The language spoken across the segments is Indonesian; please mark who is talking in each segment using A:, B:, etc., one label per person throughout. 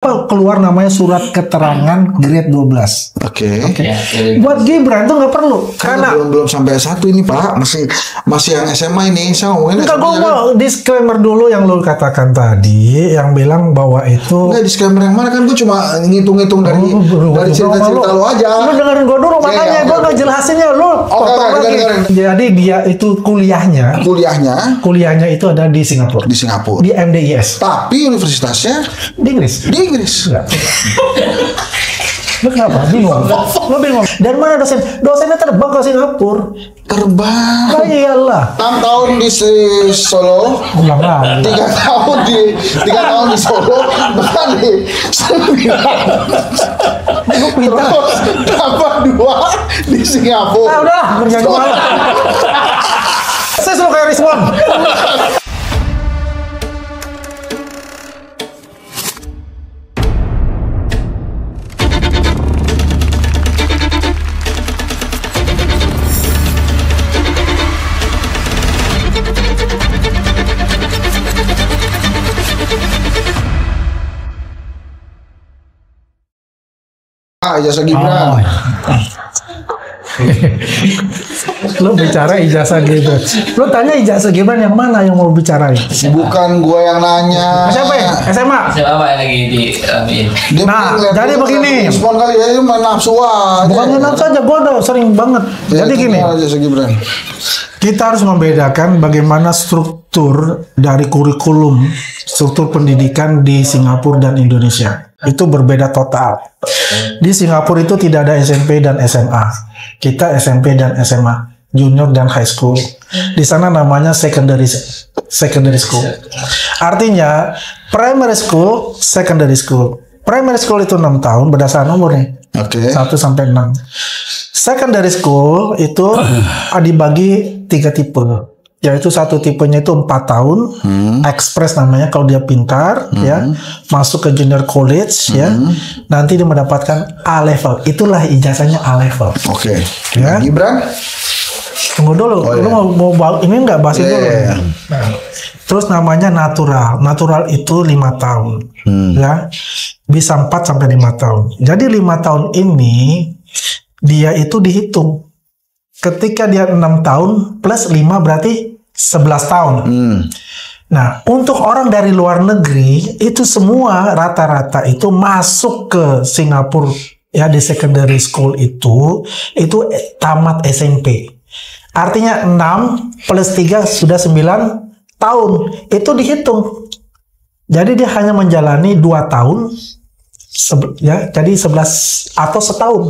A: keluar namanya surat keterangan grade 12.
B: Oke.
C: Ya,
A: Buat Gibran tuh nggak perlu karena
B: belum sampai S1 ini Pak, masih yang SMA ini. Saya ngomongin
A: enggak, gue mau disclaimer dulu yang lo katakan tadi, yang bilang bahwa itu
B: enggak disclaimer yang mana, kan gue cuma ngitung-ngitung dari cerita-cerita lo aja.
A: Lu dengerin gue dulu, makanya gue nggak jelasinnya lu. Jadi dia itu kuliahnya itu ada di Singapura.
B: Di Singapura.
A: Di MDIS.
B: Tapi universitasnya
A: di Inggris.
B: Enggak.
A: Lu kenapa? Bingung? Lu bingung? Dan mana dosen? Dosennya terbang ke Singapura.
B: Terbang.
A: Oh iyalah.
B: 6 tahun di Solo.
A: Ulang lagi.
B: 3 tahun di Solo. Bukan di 9.
A: Lu pintar.
B: Tambah 2 di Singapura.
A: Ah udahlah, kerjaan gue malah. Saya suruh kayak Rizwan.
B: Ijazah Gibran.
A: Lu bicara ijazah gitu. Lu tanya ijazah Gibran yang mana yang mau bicarain?
B: Bukan gua yang nanya.
A: Siapa ya? SMA?
C: Siapa yang lagi di
A: Nah, jadi begini.
B: Respon kali ya, main nafsu aja.
A: Bukannya nafsu aja, gua udah sering banget.
B: Ya,
A: jadi gini.
B: Ijazah Gibran.
A: Kita harus membedakan bagaimana struktur dari kurikulum, struktur pendidikan di Singapura dan Indonesia. Itu berbeda total. Di Singapura itu tidak ada SMP dan SMA. Kita SMP dan SMA, junior dan high school. Di sana namanya secondary school. Artinya primary school, secondary school. Primary school itu 6 tahun berdasarkan umur nih.
B: Oke.
A: 1 sampai 6. Secondary school itu dibagi 3 tipe. Yaitu satu tipenya itu 4 tahun, express namanya kalau dia pintar, ya, masuk ke junior college, ya, nanti dia mendapatkan A level. Itulah ijazahnya A level.
B: Oke.
A: Ya.
B: Gibran?
A: Tunggu dulu, lu mau ini nggak bahas dulu.
B: Yeah.
A: Nah, terus namanya natural. Natural itu 5 tahun, ya, bisa 4 sampai 5 tahun. Jadi 5 tahun ini dia itu dihitung. Ketika dia 6 tahun plus 5 berarti 11 tahun. Nah, untuk orang dari luar negeri itu semua rata-rata itu masuk ke Singapura ya di secondary school itu tamat SMP. Artinya 6 plus 3 sudah 9 tahun. Itu dihitung. Jadi dia hanya menjalani 2 tahun ya, jadi 11 atau setahun.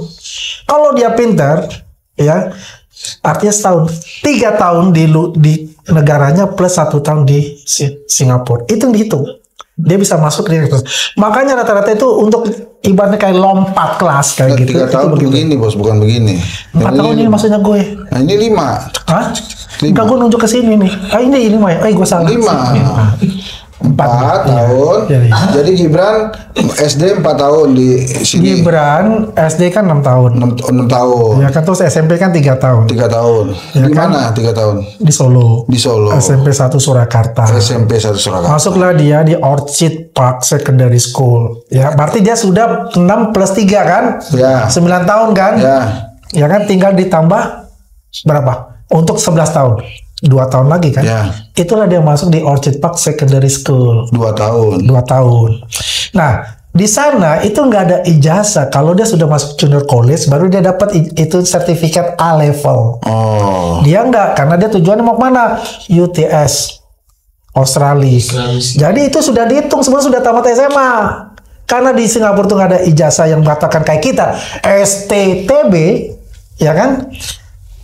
A: Kalau dia pintar ya, artinya setahun, 3 tahun di negaranya plus 1 tahun di Singapura. Itu dihitung. Dia bisa masuk di itu. Makanya rata-rata itu untuk ibaratnya kayak lompat kelas kayak gitu.
B: 3 tahun begini bos, bukan begini.
A: 4 tahun ini maksudnya gue.
B: Nah ini 5.
A: Hah? Enggak, gue nunjuk ke sini nih. Ini 5 ya? Gue salah.
B: 5. 4 tahun.
A: Ya.
B: Jadi Gibran SD 4 tahun di sini.
A: Gibran SD kan 6 tahun.
B: 6 tahun.
A: Ya kan, terus SMP kan 3 tahun.
B: 3 tahun.
A: Ya
B: Di
A: kan?
B: mana 3 tahun?
A: Di Solo.
B: Di Solo.
A: SMP 1 Surakarta.
B: SMP 1 Surakarta.
A: Masuklah dia di Orchid Park Secondary School. Ya, berarti dia sudah 6 plus 3 kan?
B: Ya.
A: 9 tahun kan?
B: Ya.
A: Ya kan, tinggal ditambah berapa? Untuk 11 tahun. 2 tahun lagi kan?
B: Ya.
A: Itulah dia masuk di Orchid Park Secondary School.
B: 2 tahun.
A: 2 tahun. Nah, di sana itu nggak ada ijazah. Kalau dia sudah masuk junior college, baru dia dapat itu sertifikat A level.
B: Oh.
A: Dia nggak, karena dia tujuannya mau kemana? UTS, Australia. Jadi itu sudah dihitung, semua sudah tamat SMA. Karena di Singapura tuh nggak ada ijazah yang mengatakan kayak kita STTB, ya kan?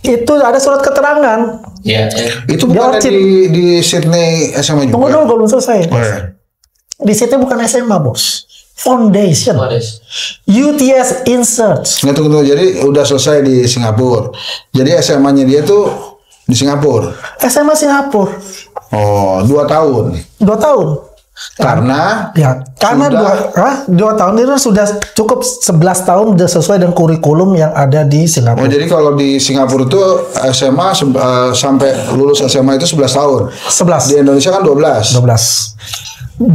A: Itu ada surat keterangan.
C: Ya.
B: Itu bukan di Sydney SMA juga.
A: Tunggu dulu, belum selesai.
B: Oh, ya.
A: Di situ bukan SMA, bos. Foundation. UTS Inserts.
B: Nggak, tunggu. Jadi udah selesai di Singapura. Jadi SMA-nya dia tuh di Singapura.
A: SMA Singapura.
B: Oh, 2 tahun.
A: 2 tahun.
B: Karena
A: karena 2 tahun itu sudah cukup 11 tahun sudah sesuai dengan kurikulum yang ada di Singapura.
B: Oh, jadi kalau di Singapura itu SMA sampai lulus SMA itu 11 tahun.
A: 11.
B: Di Indonesia kan 12.
A: 12.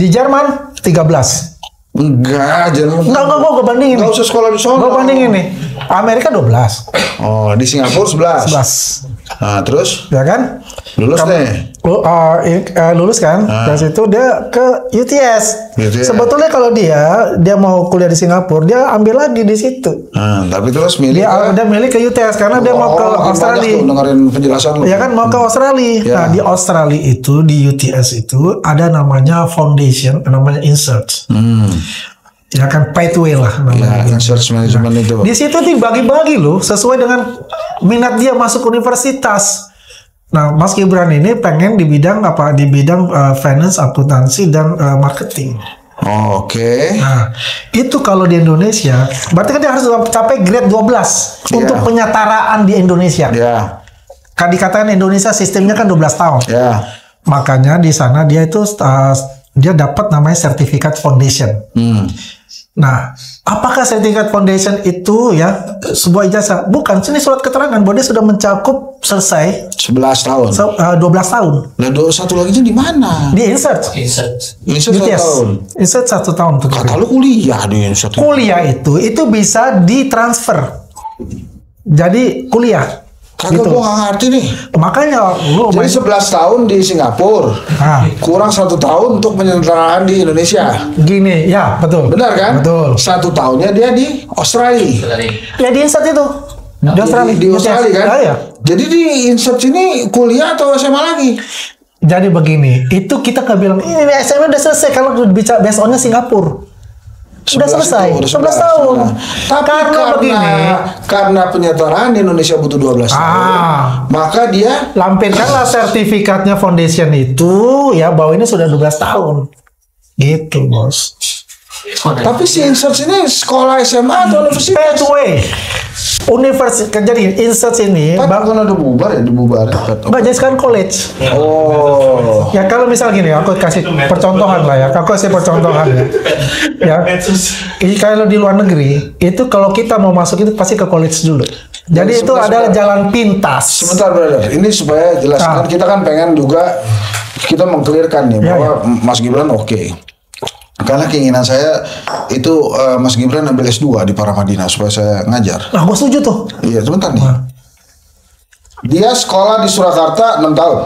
A: Di Jerman 13.
B: Enggak, jangan.
A: Enggak, gue bandingin.
B: Enggak usah sekolah di sana.
A: Gue bandingin nih. Amerika 12.
B: Oh, di Singapura 11.
A: 11.
B: Nah, terus
A: Ya kan?
B: lulus deh.
A: Lulus kan? Dari situ dia ke UTS. Sebetulnya kalau dia mau kuliah di Singapura, dia ambil lagi di situ.
B: Tapi terus milih
A: dia milih ke UTS karena dia mau ke Australia.
B: Dengerin penjelasan lu.
A: Ya kan mau ke Australia. Nah, di Australia itu di UTS itu ada namanya foundation, namanya insert. Ya kan pathway lah namanya.
B: Ya, research management itu.
A: Di situ dibagi-bagi loh sesuai dengan minat dia masuk universitas. Nah, Mas Gibran ini pengen di bidang apa? Di bidang finance, akuntansi dan marketing.
B: Oke.
A: Nah, itu kalau di Indonesia, berarti kan dia harus capai grade 12 untuk penyetaraan di Indonesia. Kan dikatakan Indonesia sistemnya kan 12 tahun. Makanya di sana dia itu dia dapat namanya sertifikat foundation. Nah, apakah sertifikat foundation itu ya sebuah ijazah? Bukan, ini surat keterangan bahwa dia sudah mencakup selesai
B: 11 tahun.
A: 12 tahun.
B: Nah, satu lagi di mana?
A: Di insert.
B: Insert 1
A: UTS.
B: tahun.
A: Insert 1 tahun.
B: Kata lu kuliah di insert.
A: Kuliah itu bisa ditransfer. Jadi kuliah.
B: Kagak gua nggak ngerti nih.
A: Makanya lu
B: Jadi 11 tahun di Singapura, kurang 1 tahun untuk penyelenggaraan di Indonesia.
A: Gini, ya betul.
B: Benar kan?
A: Betul.
B: 1 tahunnya dia di Australia.
A: Ya di insert itu. Di Australia.
B: Di Australia kan?
A: Ya.
B: Jadi di insert ini kuliah atau SMA lagi?
A: Jadi begini, itu kita kan bilang ini SMA udah selesai kalau bicara based on-nya Singapura. Sudah selesai, 11 tahun.
B: Tapi karena penyetaraan di Indonesia butuh 12 tahun, maka dia
A: lampirkanlah sertifikatnya foundation itu ya bahwa ini sudah 12 tahun. Gitu, Bos.
B: Tapi si insert ini sekolah SMA atau universitas?
A: Pathway. Universitas, jadi insert ini
B: bukan ada bubar ya, dibubar.
A: Mbak, jadi sekarang college.
B: Oh.
A: Ya kalau misal gini, aku kasih percontohan lah ya. Aku kasih percontohan ya. Ya. Kalau di luar negeri, itu kalau kita mau masuk itu pasti ke college dulu. Jadi itu adalah jalan pintas.
B: Sebentar, brother. Ini supaya jelas kan kita kan pengen juga kita mengklirkan nih bahwa Mas Gibran oke. Karena keinginan saya itu Mas Gibran ambil S2 di Paramadina supaya saya ngajar.
A: Nah, gue setuju tuh.
B: Iya, sebentar nih. Dia sekolah di Surakarta 6 tahun.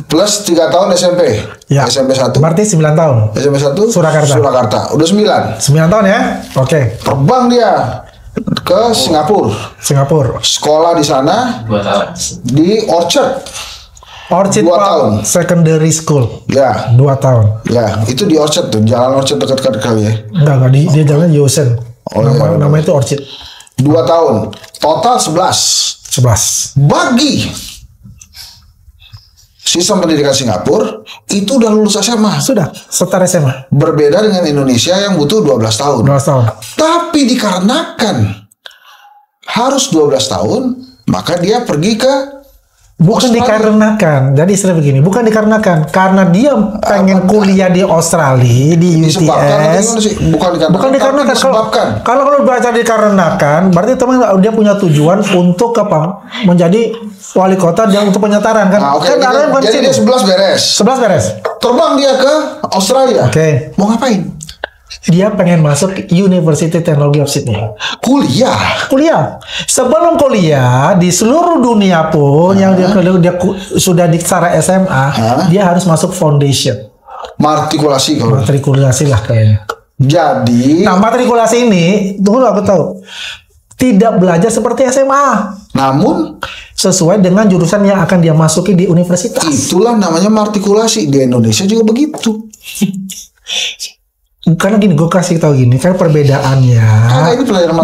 B: Plus 3 tahun SMP.
A: Ya.
B: SMP 1.
A: Berarti 9 tahun.
B: SMP 1 Surakarta. Udah 9.
A: 9 tahun ya? Oke.
B: Terbang dia ke Singapura. Sekolah di sana
C: 2 tahun.
B: di Orchard
A: 2 tahun. Secondary school.
B: Ya.
A: 2 tahun.
B: Ya, itu di Orchard tuh. Jalan Orchard dekat-dekat kali ya.
A: Enggak, dia jalan Yosen. Nama itu Orchard.
B: 2 tahun. Total 11. Bagi sistem pendidikan Singapura itu udah lulus SMA.
A: Sudah, setara SMA.
B: Berbeda dengan Indonesia yang butuh 12 tahun.
A: 12 tahun.
B: Tapi dikarenakan harus 12 tahun, maka dia pergi ke
A: Bukan dikarenakan, jadi istilah begini, bukan dikarenakan, karena dia pengen kuliah di Australia, di UTS. Bukan dikarenakan. Kalau baca dikarenakan, berarti teman dia punya tujuan untuk apa? Menjadi wali kota dan untuk penyetaraan kan?
B: Nah, jadi dia 11 beres.
A: 11 beres.
B: Terbang dia ke Australia. Mau ngapain?
A: Dia pengen masuk University Technology of Sydney. Kuliah. Sebelum kuliah di seluruh dunia pun yang dia sudah di secara SMA, dia harus masuk foundation. Matrikulasi lah kayaknya.
B: Jadi,
A: nah matrikulasi ini, tunggu aku tahu, tidak belajar seperti SMA.
B: Namun
A: sesuai dengan jurusan yang akan dia masuki di universitas.
B: Itulah namanya matrikulasi. Di Indonesia juga begitu.
A: Karena gini, gue kasih tahu gini, kan perbedaannya.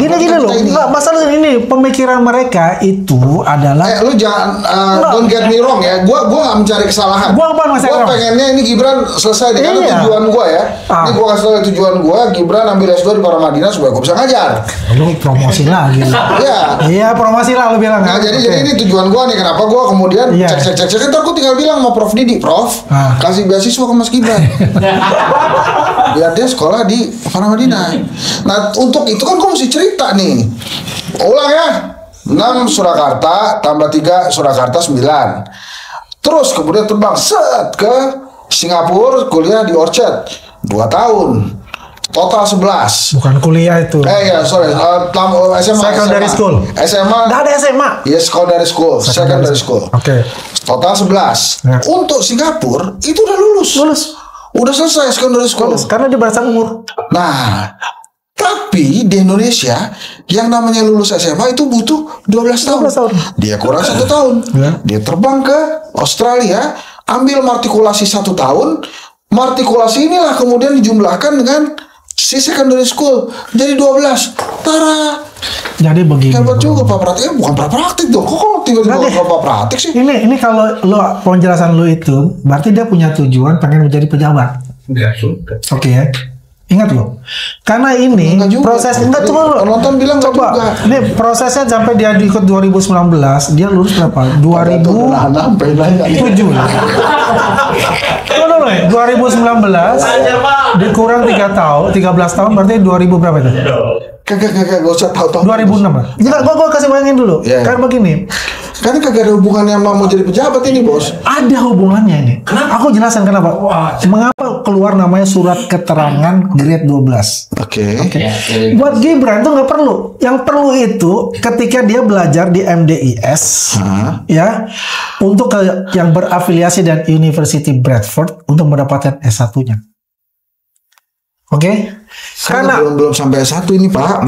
A: Gini loh, nggak masalah ini pemikiran mereka itu adalah.
B: Lu jangan don't get me wrong ya, gue nggak mencari kesalahan. Gue pengennya ini Gibran selesai deh, karena tujuan gue ya. Ini gue kasih tahu tujuan gue, Gibran ambil S2 di Paramadina supaya gue bisa ngajar.
A: Lu promosi lagi. Iya promosi lah lu bilang.
B: Nah jadi ini tujuan gue nih, kenapa gue kemudian cek ntar gue tinggal bilang sama Prof Didi, Prof kasih beasiswa ke Mas Gibran. Biar dia sekolah di Paramadina. Nah untuk itu kan gue mesti cerita nih. Ulang ya. 6 Surakarta tambah 3 Surakarta 9. Terus kemudian terbang set ke Singapura, kuliah di Orchard 2 tahun. Total 11.
A: Bukan kuliah itu.
B: Sorry. SMA.
A: Secondary school.
B: SMA.
A: Nggak ada SMA.
B: Yes, secondary school. Secondary school.
A: Oke.
B: Total 11.
A: Ya.
B: Untuk Singapura itu udah lulus. Udah selesai secondary school.
A: Karena dia batasan umur.
B: Nah, tapi di Indonesia yang namanya lulus SMA itu butuh 12 tahun. Dia kurang 1 tahun.
A: Ya.
B: Dia terbang ke Australia, ambil matrikulasi 1 tahun. Matrikulasi inilah kemudian dijumlahkan dengan si secondary school jadi 12. Tara.
A: Jadi begini.
B: Hebat juga Pak Praktik. Bukan Pak Praktik dong. Kok tiba-tiba Pak Praktik sih?
A: Ini kalau lo penjelasan lo itu berarti dia punya tujuan pengen menjadi pejabat. Oke ya. Ingat lo. Karena ini proses enggak coba lo.
B: Penonton bilang coba.
A: Ini prosesnya sampai dia ikut 2019, dia lulus berapa? 2007. 2019 dikurang 3 tahun, 13 tahun berarti 2000 berapa itu?
B: Kagak usah tahu-tahu.
A: 2006 lah. Enggak, gua kasih bayangin dulu. Kan begini.
B: Karena kagak ada hubungannya sama mau jadi pejabat ini, Bos.
A: Ada hubungannya ini. Aku jelasin kenapa. Mengapa keluar namanya surat keterangan grade 12.
B: Oke.
A: Buat Gibran itu nggak perlu. Yang perlu itu ketika dia belajar di MDIS, ya, untuk yang berafiliasi dengan University Bradford untuk mendapatkan S1-nya. Oke? Karena
B: belum sampai S1 ini Pak,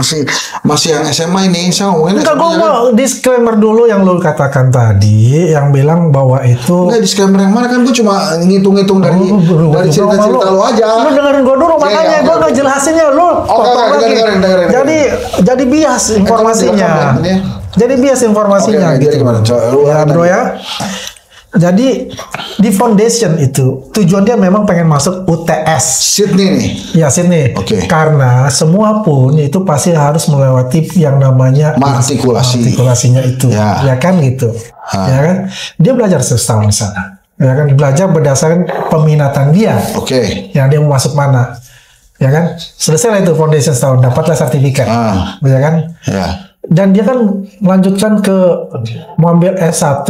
B: masih yang SMA ini. Saya ngomongin
A: enggak, gue mau disclaimer dulu yang lo katakan tadi, yang bilang bahwa itu
B: enggak disclaimer yang mana, kan gue cuma ngitung-ngitung dari cerita-cerita lo aja.
A: Lo dengerin gue dulu, makanya gue nggak jelasinnya lo. Jadi bias informasinya. Jadi bias informasinya gitu. Ya bro ya. Jadi di foundation itu tujuan dia memang pengen masuk UTS
B: Sydney nih.
A: Ya Sydney. Karena semua pun itu pasti harus melewati yang namanya matrikulasinya itu. Ya kan gitu. Ya kan. Dia belajar setahun di sana. Ya kan, belajar berdasarkan peminatan dia. Yang dia mau masuk mana. Ya kan. Selesai lah itu foundation setahun, dapatlah sertifikat. Ya kan. Dan dia kan melanjutkan ke mau ambil S1,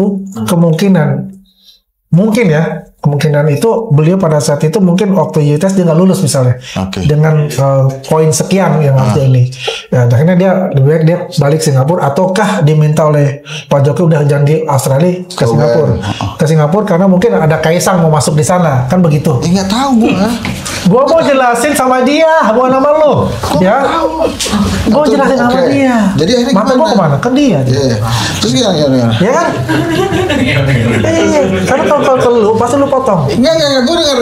A: kemungkinan itu beliau pada saat itu mungkin waktu UTS dia nggak lulus misalnya dengan poin sekian yang harusnya ini. Ya, akhirnya dia lebih baik dia balik Singapura, ataukah diminta oleh Pak Jokowi udah jangan di Australia ke Singapura karena mungkin ada Kaisang mau masuk di sana, kan begitu.
B: Nggak tahu
A: gua mau jelasin sama dia, bukan nama lo. Ya. Gua jelasin sama dia.
B: Jadi akhirnya
A: mata gua kemana? Ke dia.
B: Terus gimana? Ya kan?
A: Karena kalau lu pasti lu potong.
B: Enggak, gue denger.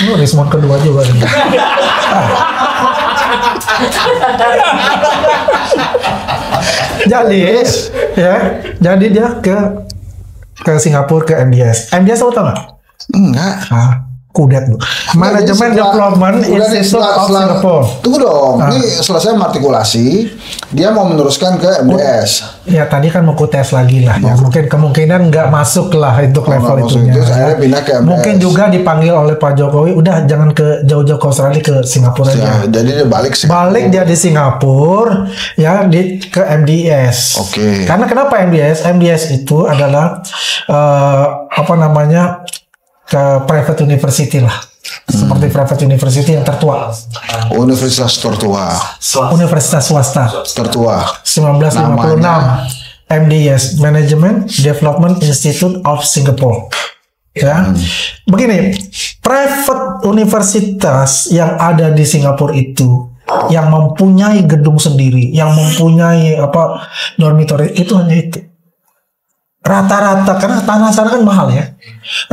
A: Lu respon kedua juga. Jadi dia ke Singapura, ke MDS. MDS lo tau nggak?
B: Enggak.
A: Kudet lu. Manajemen Development Institute of Singapore.
B: Tunggu dong. Ini selesai matrikulasi, dia mau meneruskan ke MDS.
A: Ya tadi kan mau tes lagi lah. Ya mungkin kemungkinan nggak masuk lah itu level itunya.
B: Akhirnya pindah ke MDS.
A: Mungkin juga dipanggil oleh Pak Jokowi, udah jangan ke jauh-jauh ke Australia, ke Singapura aja.
B: Jadi dia balik
A: dia di Singapura, ya ke MDS. Karena kenapa MDS? MDS itu adalah ke private university lah. Seperti private university yang tertua.
B: Universitas tertua.
A: Universitas swasta.
B: Tertua.
A: 1956. MDS, Management Development Institute of Singapore. Ya. Begini, private universitas yang ada di Singapura itu yang mempunyai gedung sendiri, yang mempunyai dormitory itu hanya itu. Rata-rata, karena tanah sana kan mahal ya.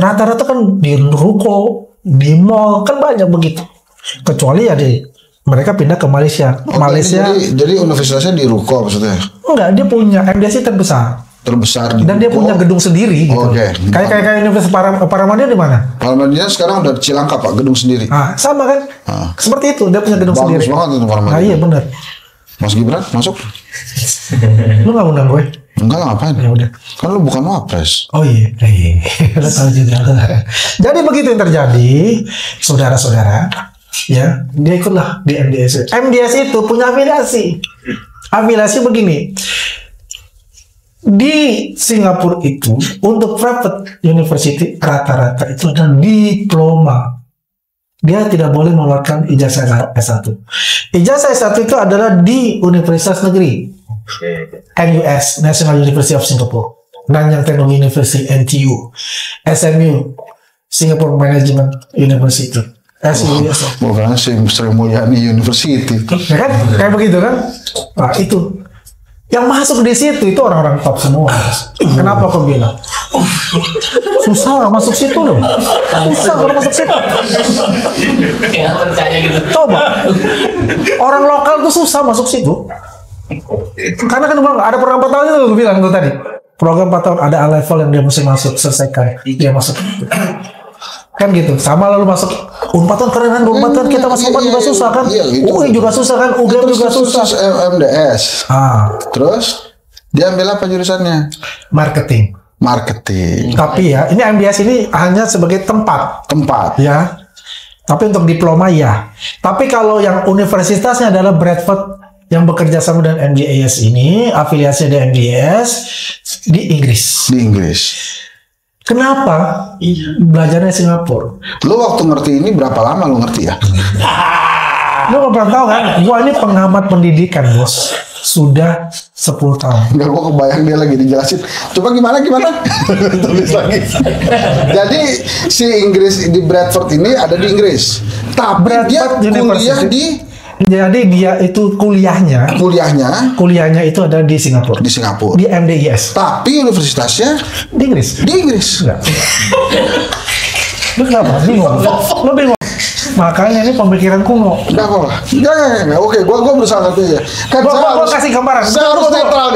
A: Rata-rata kan di ruko, di mall kan banyak begitu. Kecuali ya mereka pindah ke Malaysia.
B: Jadi universitasnya di ruko maksudnya?
A: Enggak, dia punya MDS terbesar
B: di
A: dan dia punya gedung sendiri gitu. Kayak Universitas Paramadina di mana?
B: Paramadina sekarang udah Cilangkap Pak, gedung sendiri.
A: Sama kan? Seperti itu, dia punya gedung sendiri.
B: Bagus banget itu Paramadina.
A: Iya benar.
B: Mas Gibran masuk?
A: Lu nggak undang gue?
B: Enggak lah, ngapain?
A: Ya udah.
B: Kan lu bukan wapres.
A: Oh iya. Lu tahu juga. Jadi begitu yang terjadi, saudara-saudara, ya, dia ikutlah di MDS. MDS itu punya afiliasi. Afiliasi begini. Di Singapura itu untuk private university rata-rata itu adalah diploma. dia tidak boleh mengeluarkan ijazah S1. Ijazah S1 itu adalah di universitas negeri. NUS, National University of Singapore. Nanyang Technology University, NTU. SMU, Singapore Management University. SUS.
B: Bukan Sri Mulyani University.
A: Ya kan? Kayak begitu kan? Nah, itu. Yang masuk di situ itu orang-orang top semua. Kenapa aku bilang? Susah masuk situ loh. Susah kalau masuk situ.
C: Ya, percaya gitu.
A: Coba. Orang lokal tuh susah masuk situ. Karena kan ada program 4 tahun itu gue bilang tuh tadi. Program 4 tahun ada A-level yang dia mesti masuk, selesaikan. Dia masuk. Kan gitu. Sama lalu masuk Unpad kan keren kan, Unpad kan kita masuk Unpad juga susah kan. UI juga susah kan, UGM juga susah.
B: MDS.
A: Terus
B: dia ambil apa jurusannya?
A: Marketing. Tapi ya, ini MDS ini hanya sebagai tempat. Ya. Tapi untuk diploma ya. Tapi kalau yang universitasnya adalah Bradford yang bekerja sama dengan MDIS ini, afiliasinya dengan MDIS di Inggris. Kenapa? Belajarnya Singapura.
B: Lu waktu ngerti ini berapa lama lu ngerti ya?
A: Lu nggak pernah tahu kan? Gua ini pengamat pendidikan, bos. Sudah 10 tahun.
B: Enggak, gua kebayang dia lagi dijelasin. Coba gimana? Tulis lagi. Jadi si Inggris di Bradford ini ada di Inggris. Tapi
A: Bradford
B: dia kuliah di
A: Jadi dia itu kuliahnya itu ada di Singapura. Di MDIS.
B: Tapi universitasnya
A: di Inggris. Enggak. Lu kenapa? Lu bingung. Makanya ini pemikiran kuno.
B: Enggak. Oke, gua berusaha ngerti aja. Kan
A: gua kasih gambaran.
B: Saya harus netral.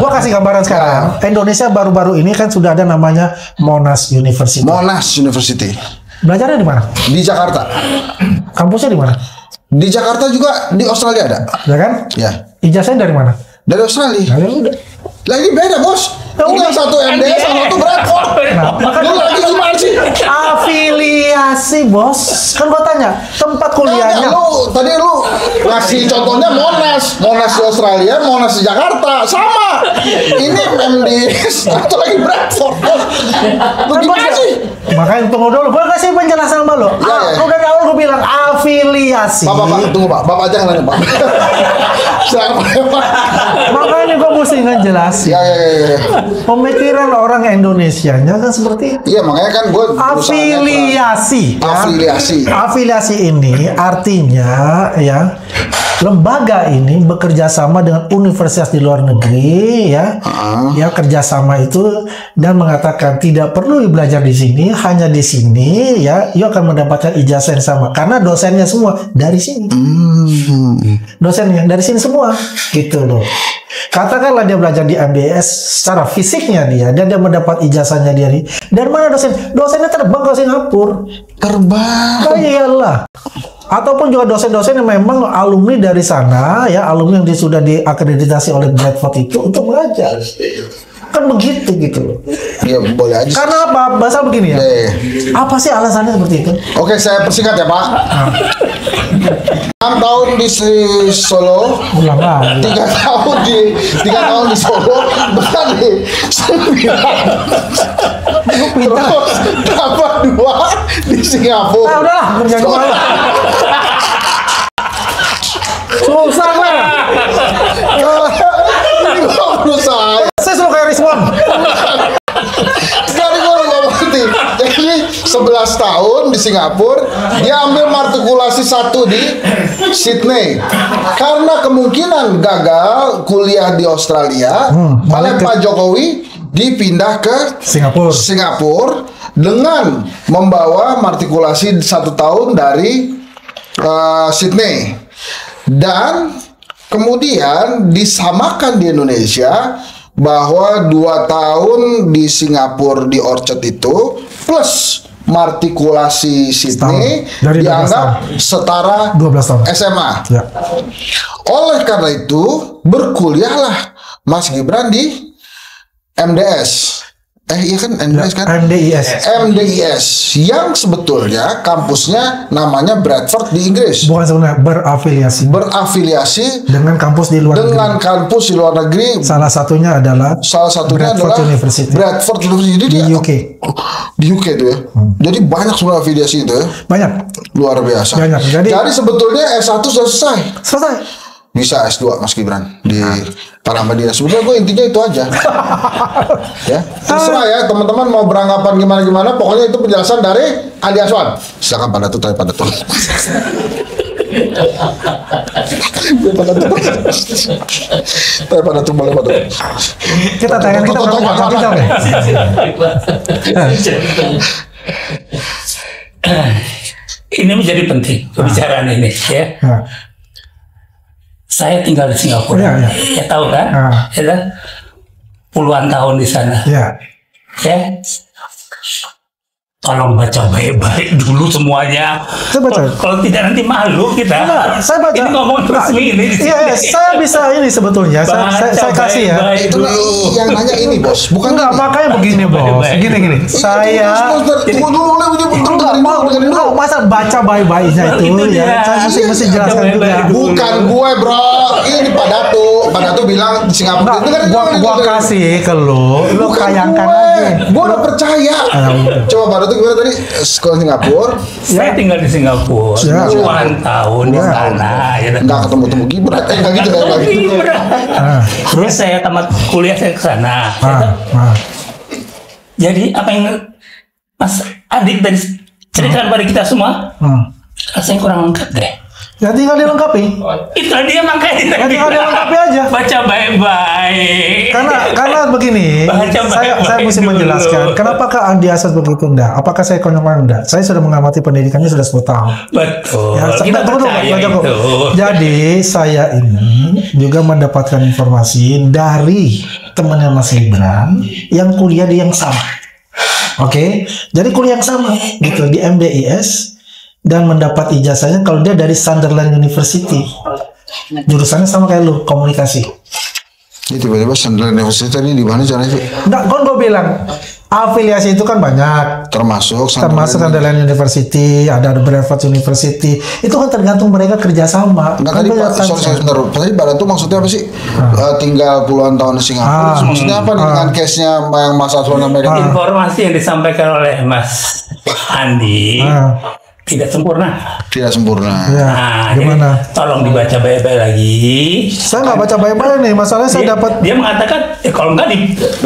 A: Gua kasih gambaran sekarang. Indonesia baru-baru ini kan sudah ada namanya Monash University. Belajarnya di mana?
B: Di Jakarta.
A: Kampusnya di mana?
B: Di Jakarta juga, di Australia ada.
A: Ya kan?
B: Ya.
A: Ijazahnya dari mana?
B: Dari Australia.
A: Nah, ya udah.
B: Lagi beda, bos. Ini yang satu MDS, yang satu Bradford. Lu lagi gimana sih?
A: Afiliasi, bos. Kan gua tanya, tempat kuliahnya.
B: Tadi lu ngasih contohnya Monash di Australia, Monash di Jakarta, sama. Ini MDS, satu lagi Bradford. Lu gimana sih?
A: Makanya tunggu dulu, gua kasih penjelasan sama lu. Dari awal gua bilang afiliasi.
B: Pak, tunggu Pak. Bapak aja nanya Pak.
A: Makanya gua mesti ngejelasin.
B: Ya.
A: Pemikiran orang Indonesianya kan seperti itu.
B: Iya, makanya kan gue
A: afiliasi ini artinya ya lembaga ini bekerja sama dengan universitas di luar negeri ya. Ya kerjasama itu dan mengatakan tidak perlu belajar di sini, hanya di sini ya, you akan mendapatkan ijazah yang sama karena dosennya semua dari sini. Dosennya dari sini semua gitu loh. Katakanlah dia belajar di MDS secara fisiknya dia dan dia mendapat ijazahnya dari mana dosennya terbang ke Singapura.
B: Terbang.
A: Iyalah. Ataupun juga dosen-dosen yang memang alumni dari sana ya, alumni yang sudah diakreditasi oleh Bradford itu untuk mengajar. Kan begitu gitu loh.
B: Iya, boleh aja.
A: Karena apa? Bahasa begini ya. Apa sih alasannya seperti itu?
B: Oke, saya persingkat ya, Pak. 6 tahun di Solo, 3 tahun di Solo, berarti 9. Terus dapat 2 di Singapura.
A: Udahlah, kerja gimana? Susah lah.
B: Ini gua berusaha.
A: Saya suruh kayak Rizwan.
B: Sekali gua nggak ngerti. Jadi 11 tahun di Singapura, dia ambil matrikulasi 1 di Sydney. Karena kemungkinan gagal kuliah di Australia, oleh Pak Jokowi dipindah ke Singapura dengan membawa matrikulasi 1 tahun dari Sydney. Dan kemudian disamakan di Indonesia bahwa 2 tahun di Singapura di Orchard itu plus matrikulasi Sydney dianggap setara
A: 12 tahun
B: SMA.
A: Ya.
B: Oleh karena itu berkuliahlah Mas Gibran di MDS. Iya kan MDIS kan? MDIS yang sebetulnya kampusnya namanya Bradford di Inggris.
A: Bukan sebenarnya
B: berafiliasi
A: dengan kampus di luar
B: negeri.
A: Salah satunya adalah
B: Bradford University. Bradford University
A: di UK.
B: Di UK itu ya. Jadi banyak sebenarnya afiliasi itu ya.
A: Banyak.
B: Luar biasa.
A: Banyak. Jadi
B: sebetulnya S1 sudah selesai. Bisa S2 Mas Gibran di Paramadina Madinah. Sebenarnya gue intinya itu aja. Ya, terserah ya teman-teman mau beranggapan gimana. Pokoknya itu penjelasan dari Andi Aswan. Silakan Pak Datuk, Pak Datuk. Pak Datuk boleh Pak Datuk.
A: Kita tanya kita
C: ini menjadi penting pembicaraan ini ya. Saya tinggal di Singapura, ya tahu kan? Ya kan? Puluhan tahun di sana. Ya. Tolong baca baik-baik dulu semuanya.
A: Saya baca.
C: Kalau tidak nanti malu kita.
A: Saya baca.
C: Ini ngomong resmi ini.
A: Iya, saya bisa ini sebetulnya. Saya kasih ya.
B: Itu yang nanya ini bos, bukan
A: enggak
B: ini.
A: Makanya begini bos. Gini. Saya tunggu masa baca baik-baiknya itu ya. Saya mesti jelaskan juga.
B: Bukan gue bro, ini Pak Datuk bilang di Singapura.
A: Gua kasih ke lu kayangkan aja.
B: Gue udah percaya. Coba Pak Datuk gimana tadi sekolah Singapura?
C: Saya tinggal di Singapura puluhan tahun di sana.
B: Nggak ketemu Gibran, nggak gitu kan?
C: Terus saya tamat kuliah saya ke sana. Jadi apa yang Mas Adik tadi ceritakan pada kita semua, rasanya kurang lengkap deh.
A: Ya tinggal dilengkapi.
C: Itu dia makanya.
A: Ya tinggal dilengkapi aja.
C: Baca baik-baik.
A: Karena begini, saya mesti menjelaskan. Kenapakah Andi Aswan begitu enggak? Apakah saya konyol enggak? Saya sudah mengamati pendidikannya sudah 10 tahun.
C: Betul.
A: Ya,
C: kita percaya itu.
A: Jadi saya ini juga mendapatkan informasi dari temannya Mas Gibran yang kuliah di yang sama. Oke, jadi kuliah yang sama gitu di MDIS. Dan mendapat ijazahnya kalau dia dari Sunderland University, jurusannya sama kayak lu, komunikasi.
B: Ini tiba-tiba Sunderland University tadi di mana caranya sih?
A: Enggak, kan gue bilang afiliasi itu kan banyak.
B: Termasuk
A: Sunderland University, ada Bradford University. Itu kan tergantung mereka kerjasama.
B: Enggak, tadi Pak, sebentar. Tadi Pak Datuk maksudnya apa sih? Tinggal puluhan tahun di Singapura. Maksudnya apa dengan case-nya yang Mas Aswan Amerika?
C: Informasi yang disampaikan oleh Mas Andi. Tidak sempurna.
A: Ya, gimana?
C: Tolong dibaca baik-baik lagi.
A: Saya nggak baca baik-baik nih. Masalahnya saya dapat.
C: Dia mengatakan, kalau nggak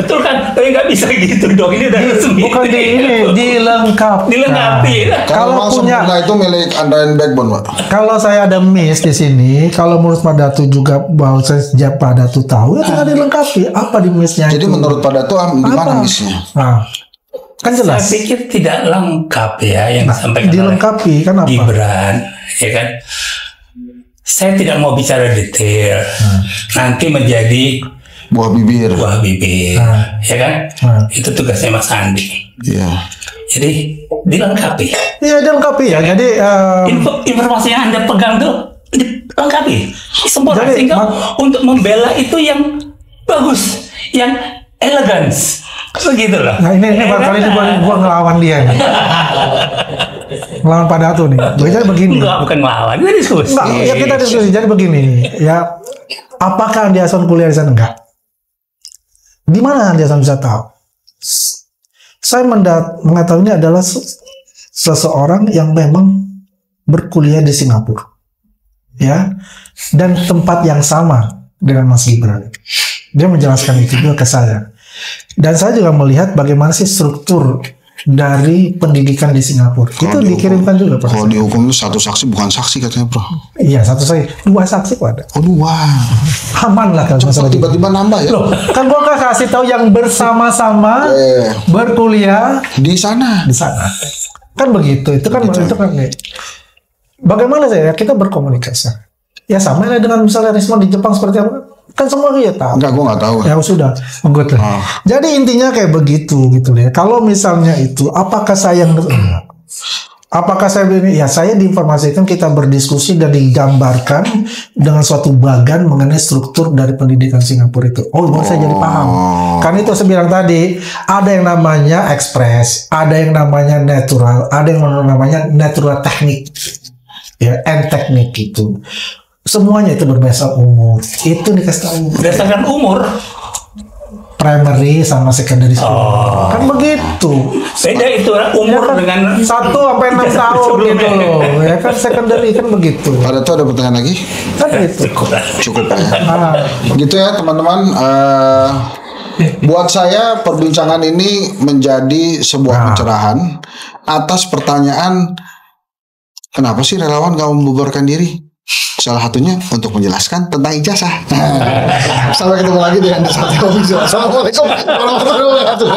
C: betul kan? Nggak bisa gitu dong. Ini udah resmi.
A: Bukan dilengkapi.
B: Kalau punya itu milik Android Backbone, Pak.
A: Kalau saya ada miss di sini, kalau menurut Pak Datu juga bahwa sejak Pak Datu tahu, ya tinggal dilengkapi. Apa di missnya?
B: Jadi menurut Pak Datu di mana missnya?
A: Kan jelas.
C: Saya pikir tidak lengkap ya yang disampaikan
A: dilengkapi, kan apa?
C: Gibran, ya kan? Saya tidak mau bicara detail. Nanti menjadi
B: buah bibir,
C: ya kan? Itu tugasnya Mas Andi.
B: Iya.
C: Jadi dilengkapi.
A: Iya dilengkapi ya. Jadi
C: informasi yang Anda pegang tuh dilengkapi, sempurna sehingga untuk membela itu yang bagus, yang elegans. Begitu loh.
A: Nah ini barangkali ini gua ngelawan dia nih. Ngelawan Pak Datu nih. Jadi begini.
C: Enggak, bukan ngelawan, kita diskusi.
A: Enggak, ya kita diskusi. Jadi begini, ya apakah Andi Aswan kuliah di sana? Enggak. Di mana Andi Aswan bisa tahu? Saya mengetahuinya adalah seseorang yang memang berkuliah di Singapura. Ya. Dan tempat yang sama dengan Mas Gibran. Dia menjelaskan itu juga ke saya. Dan saya juga melihat bagaimana sih struktur dari pendidikan di Singapura. Itu dikirimkan juga Pak.
B: Kalau dihukum itu satu saksi bukan saksi katanya Bro.
A: Iya satu saksi, 2 saksi kok ada.
B: Oh 2.
A: Aman lah kalau masalah
B: tiba-tiba nambah ya.
A: Loh, kan gua kasih tahu yang bersama-sama berkuliah
B: di sana.
A: Kan begitu. Itu kan bagaimana kita berkomunikasi. Ya sama lah dengan misalnya Risma di Jepang seperti apa. Kan semua dia tahu.
B: Enggak, gue nggak tahu.
A: Ya sudah, Jadi intinya kayak begitu gitu ya. Kalau misalnya itu, apakah saya Apakah saya ini? Ya, saya diinformasikan kita berdiskusi dan digambarkan dengan suatu bagan mengenai struktur dari pendidikan Singapura itu. Oh, baru saya jadi paham. Kan itu saya bilang tadi, ada yang namanya ekspres, ada yang namanya natural, ada yang namanya natural teknik, ya, and teknik itu. Semuanya itu berbasar umur. Itu dikasih tahu.
C: Berdasarkan umur.
A: Primary sama secondary school. Kan begitu.
C: Beda itu umur ya kan, dengan
A: 1 sampai 6 tahun gitu loh. Ya kan secondary kan begitu.
B: Pada itu ada pertanyaan lagi?
A: Kan gitu.
B: Cukup ya. Gitu ya teman-teman. Buat saya perbincangan ini menjadi sebuah pencerahan atas pertanyaan kenapa sih relawan gak membubarkan diri? Salah satunya untuk menjelaskan tentang ijazah. Sampai ketemu lagi dengan satu episode. Assalamualaikum warahmatullahi wabarakatuh.